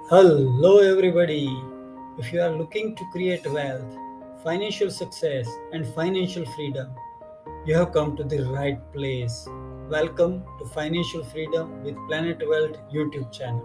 Hello, everybody. If you are looking to create wealth, financial success, and financial freedom, you have come to the right place. Welcome to Financial Freedom with Planet Wealth YouTube channel.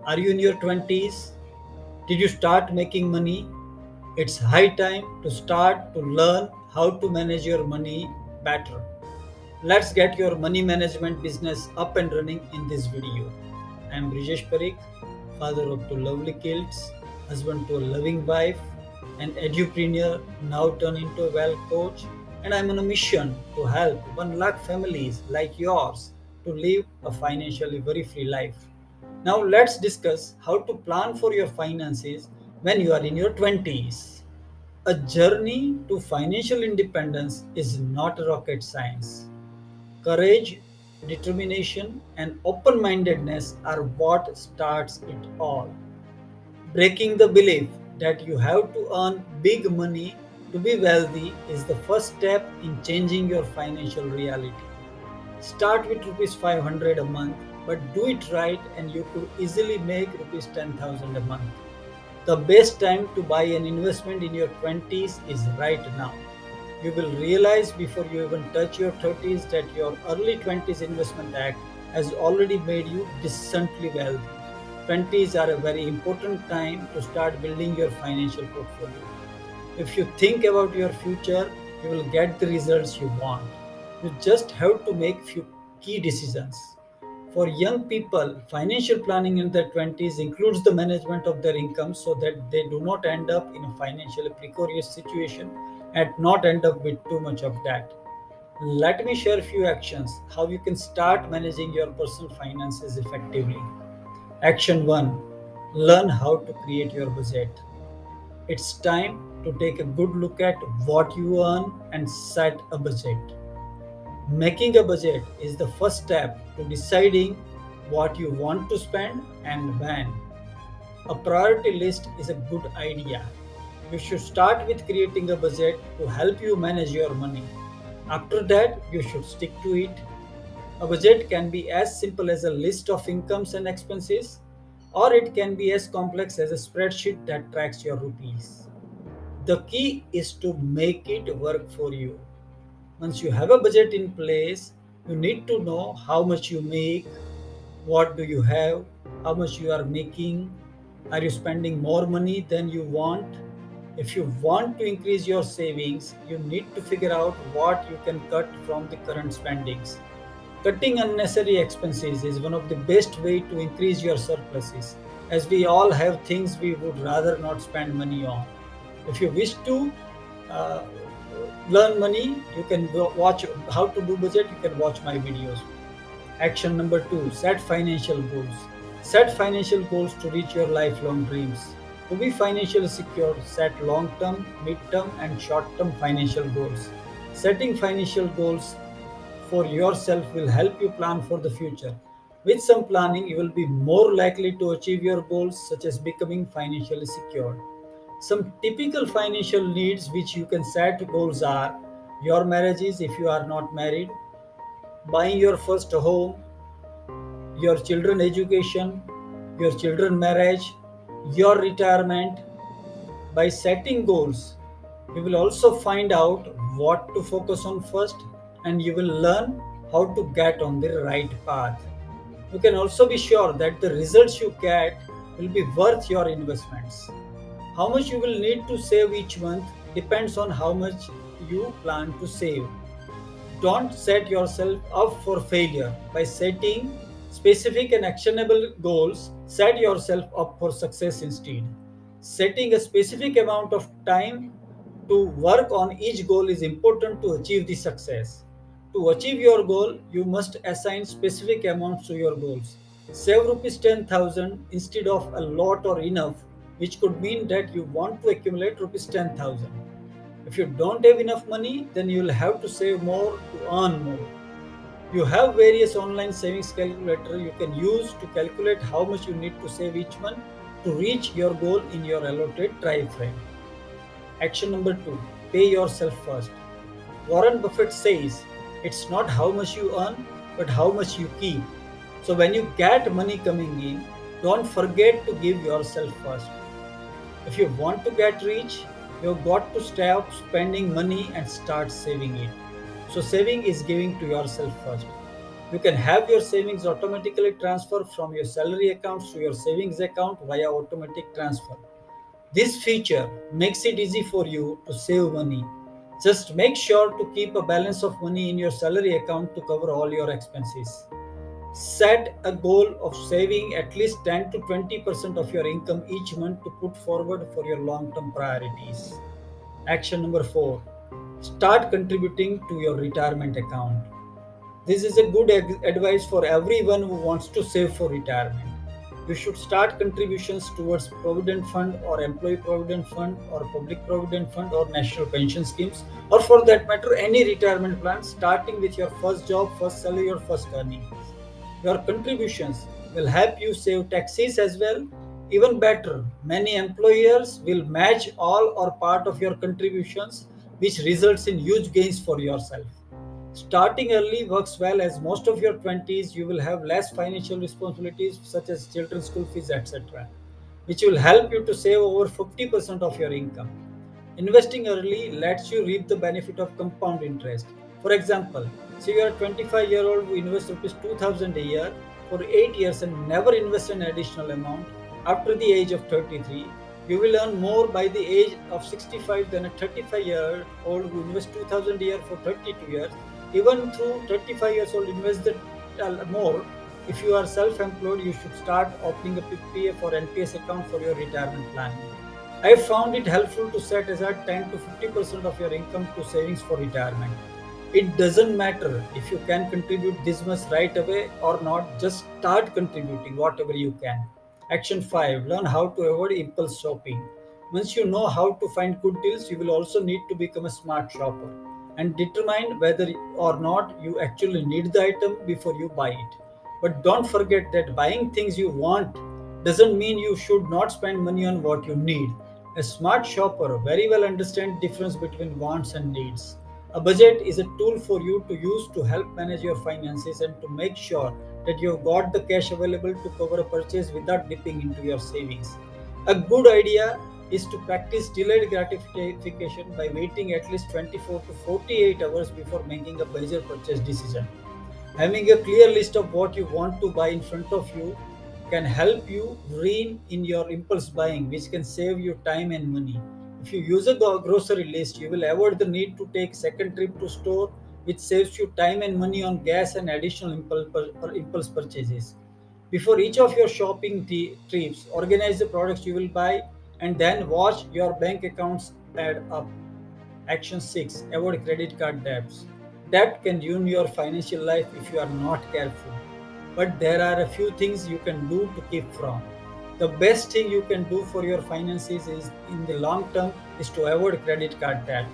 Are you in your 20s? Did you start making money? It's high time to start to learn how to manage your money better. Let's get your money management business up and running in this video. I am Brijesh, father of two lovely kids, husband to a loving wife, an edupreneur now turned into a wealth coach, and I'm on a mission to help 1 lakh families like yours to live a financially very free life. Now let's discuss how to plan for your finances when you are in your 20s. A journey to financial independence is not rocket science. Courage, determination, and open mindedness are what starts it all. Breaking the belief that you have to earn big money to be wealthy is the first step in changing your financial reality. Start with rupees 500 a month, but do it right and you could easily make rupees 10,000 a month. The best time to buy an investment in your 20s is right now. You will realize before you even touch your 30s that your early 20s investment act has already made you decently wealthy. 20s are a very important time to start building your financial portfolio. If you think about your future, you will get the results you want. You just have to make few key decisions. For young people, financial planning in their 20s includes the management of their income so that they do not end up in a financially precarious situation and not end up with too much of debt. Let me share a few actions how you can start managing your personal finances effectively. Action 1: Learn how to create your budget. It's time to take a good look at what you earn and set a budget. Making a budget is the first step to deciding what you want to spend and when. A priority list is a good idea. You should start with creating a budget to help you manage your money. After that, you should stick to it. A budget can be as simple as a list of incomes and expenses, or it can be as complex as a spreadsheet that tracks your rupees. The key is to make it work for you. Once you have a budget in place, you need to know how much you make, what do you have, how much you are making, are you spending more money than you want? If you want to increase your savings, you need to figure out what you can cut from the current spendings. Cutting unnecessary expenses is one of the best way to increase your surpluses, as we all have things we would rather not spend money on. If you wish to uh, learn money, you can watch how to do budget. You can watch my videos. Action number 2: set financial goals. Set financial goals to reach your lifelong dreams. To be financially secure, set long term, mid term, and short term financial goals. Setting financial goals for yourself will help you plan for the future. With some planning, you will be more likely to achieve your goals, such as becoming financially secure. Some typical financial needs which you can set goals are your marriages if you are not married, buying your first home, your children education, your children marriage, your retirement. By setting goals, you will also find out what to focus on first and you will learn how to get on the right path. You can also be sure that the results you get will be worth your investments. How much you will need to save each month depends on how much you plan to save. Don't set yourself up for failure. By setting specific and actionable goals, set yourself up for success instead. Setting a specific amount of time to work on each goal is important to achieve the success. To achieve your goal, you must assign specific amounts to your goals. Save rupees 10,000 instead of a lot or enough, which could mean that you want to accumulate rupees 10,000. If you don't have enough money, then you will have to save more to earn more. You have various online savings calculator you can use to calculate how much you need to save each month to reach your goal in your allotted time frame. Action number 2: pay yourself first. Warren Buffett says it's not how much you earn, but how much you keep. So when you get money coming in, Don't forget to give yourself first. If you want to get rich, you've got to stop spending money and start saving it. So, saving is giving to yourself first. You can have your savings automatically transfer from your salary accounts to your savings account via automatic transfer. This feature makes it easy for you to save money. Just make sure to keep a balance of money in your salary account to cover all your expenses. Set a goal of saving at least 10 to 20% of your income each month to put forward for your long term priorities. Action number 4, start contributing to your retirement account. This is a good advice for everyone who wants to save for retirement. You should start contributions towards Provident Fund or Employee Provident Fund or Public Provident Fund or National Pension Schemes, or for that matter, any retirement plan starting with your first job, first salary, or first earnings. Your contributions will help you save taxes as well. Even better, many employers will match all or part of your contributions, which results in huge gains for yourself. Starting early works well as most of your 20s you will have less financial responsibilities such as children's school fees, etc., which will help you to save over 50% of your income. Investing early lets you reap the benefit of compound interest. For example, say you are a 25-year-old who invests rupees 2000 a year for 8 years and never invest an additional amount. After the age of 33, you will earn more by the age of 65 than a 35-year-old who invests 2000 a year for 32 years. Even through 35 years old, invest more. If you are self-employed, you should start opening a PPF or NPS account for your retirement planning. I found it helpful to set aside 10 to 50% of your income to savings for retirement. It doesn't matter if you can contribute this much right away or not, just start contributing whatever you can. Action 5, learn how to avoid impulse shopping. Once you know how to find good deals, you will also need to become a smart shopper and determine whether or not you actually need the item before you buy it. But don't forget that buying things you want doesn't mean you should not spend money on what you need. A smart shopper very well understands difference between wants and needs. A budget is a tool for you to use to help manage your finances and to make sure that you've got the cash available to cover a purchase without dipping into your savings. A good idea is to practice delayed gratification by waiting at least 24 to 48 hours before making a major purchase decision. Having a clear list of what you want to buy in front of you can help you rein in your impulse buying, which can save you time and money. If you use a grocery list, you will avoid the need to take second trip to store, which saves you time and money on gas and additional impulse purchases. Before each of your shopping trips, organize the products you will buy and then watch your bank accounts add up. Action 6, avoid credit card debts. Debt can ruin your financial life if you are not careful. But there are a few things you can do to keep from. The best thing you can do for your finances is in the long term is to avoid credit card debt.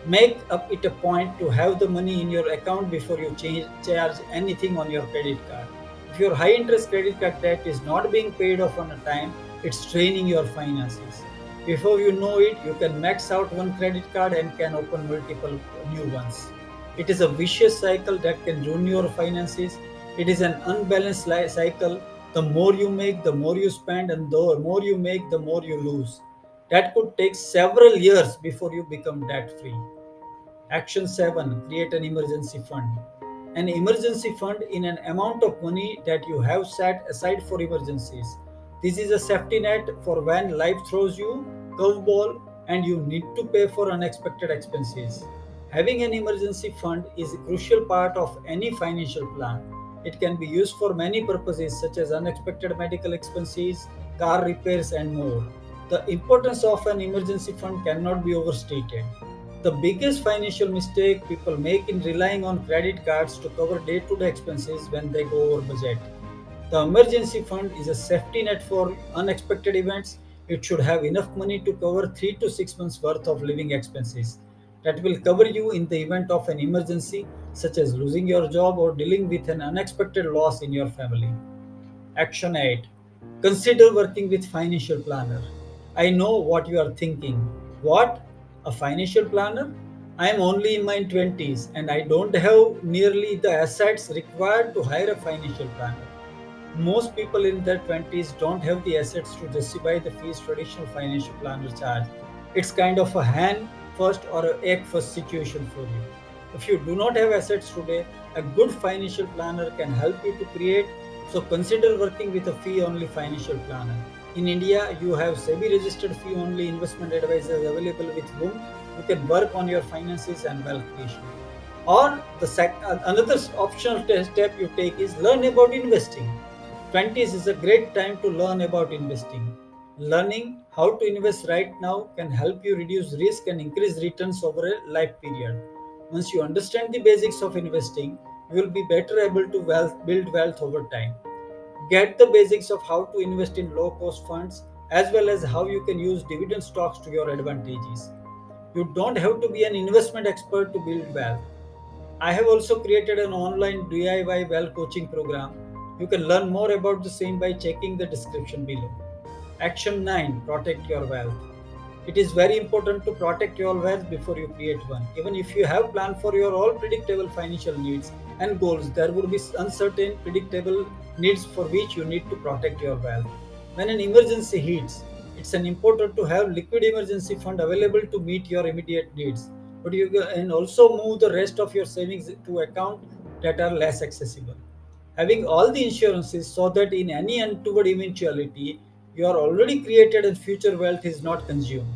Make up it a point to have the money in your account before you charge anything on your credit card. If your high interest credit card debt is not being paid off on a time, it's draining your finances. Before you know it, you can max out one credit card and can open multiple new ones. It is a vicious cycle that can ruin your finances. It is an unbalanced cycle. The more you make, the more you spend, and the more you make, the more you lose. That could take several years before you become debt free. Action 7, create an emergency fund. An emergency fund in an amount of money that you have set aside for emergencies. This is a safety net for when life throws you curveball and you need to pay for unexpected expenses. Having an emergency fund is a crucial part of any financial plan. It can be used for many purposes such as unexpected medical expenses, car repairs, and more. The importance of an emergency fund cannot be overstated. The biggest financial mistake people make in relying on credit cards to cover day to day expenses when they go over budget. The emergency fund is a safety net for unexpected events. It should have enough money to cover 3 to 6 months worth of living expenses. That will cover you in the event of an emergency, such as losing your job or dealing with an unexpected loss in your family. Action 8. Consider working with financial planner. I know what you are thinking. What? A financial planner? I am only in my 20s and I don't have nearly the assets required to hire a financial planner. Most people in their 20s don't have the assets to justify the fees traditional financial planner charge. It's kind of a hand first or a egg first situation for you. If you do not have assets today, a good financial planner can help you to create. So consider working with a fee only financial planner. In India, you have SEBI registered fee only investment advisors available with whom you can work on your finances and wealth creation. Or another optional step you take is learn about investing. 20s is a great time to learn about investing. Learning how to invest right now can help you reduce risk and increase returns over a life period. Once you understand the basics of investing, you will be better able to build wealth over time. Get the basics of how to invest in low cost funds as well as how you can use dividend stocks to your advantages. You don't have to be an investment expert to build wealth. I have also created an online DIY wealth coaching program. You can learn more about the same by checking the description below. Action 9: Protect your wealth. It is very important to protect your wealth before you create one. Even if you have planned for your all predictable financial needs and goals, there would be uncertain, predictable needs for which you need to protect your wealth. When an emergency hits, it's an important to have liquid emergency fund available to meet your immediate needs. But you can also move the rest of your savings to account that are less accessible. Having all the insurances so that in any untoward eventuality, you are already created and future wealth is not consumed.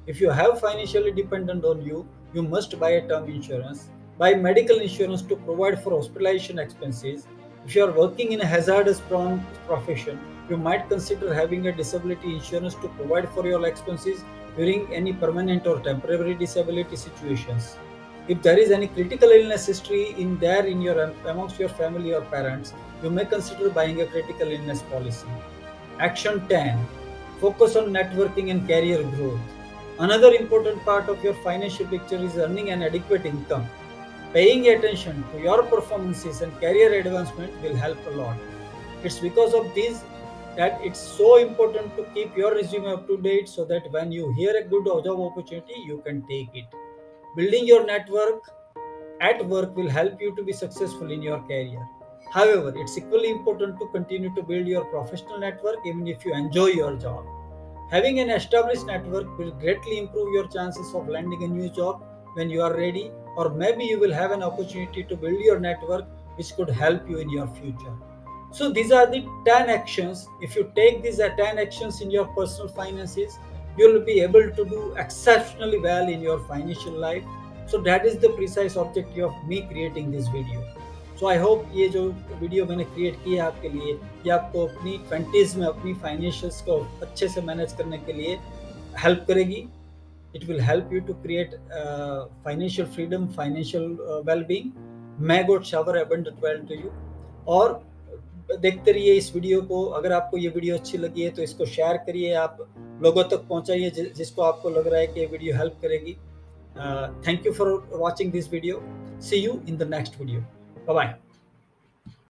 If you have financially dependent on you, you must buy a term insurance, buy medical insurance to provide for hospitalization expenses. If you are working in a hazardous prone profession, you might consider having a disability insurance to provide for your expenses during any permanent or temporary disability situations. If there is any critical illness history in your amongst your family or parents, you may consider buying a critical illness policy. Action 10: Focus on networking and career growth. Another important part of your financial picture is earning an adequate income. Paying attention to your performances and career advancement will help a lot. It's because of this that it's so important to keep your resume up to date so that when you hear a good job opportunity, you can take it. Building your network at work will help you to be successful in your career. However, it's equally important to continue to build your professional network even if you enjoy your job. Having an established network will greatly improve your chances of landing a new job when you are ready, or maybe you will have an opportunity to build your network which could help you in your future. So, these are the 10 actions. If you take these 10 actions in your personal finances, you will be able to do exceptionally well in your financial life. So, that is the precise objective of me creating this video. So I hope ये जो video मैंने create की है आपके लिए, ये आपको अपनी 20s में अपनी फाइनेंशियल्स को अच्छे से मैनेज करने के लिए हेल्प करेगी. It will help you to create financial freedom, financial well-being. May God shower abundant wealth to you. और देखते रहिए इस वीडियो को. अगर आपको ये वीडियो अच्छी लगी है तो इसको शेयर करिए, आप लोगों तक पहुंचाइए जिसको आपको लग रहा है कि ये वीडियो हेल्प करेगी. Thank you for watching this video. See you in the next video. Bye bye.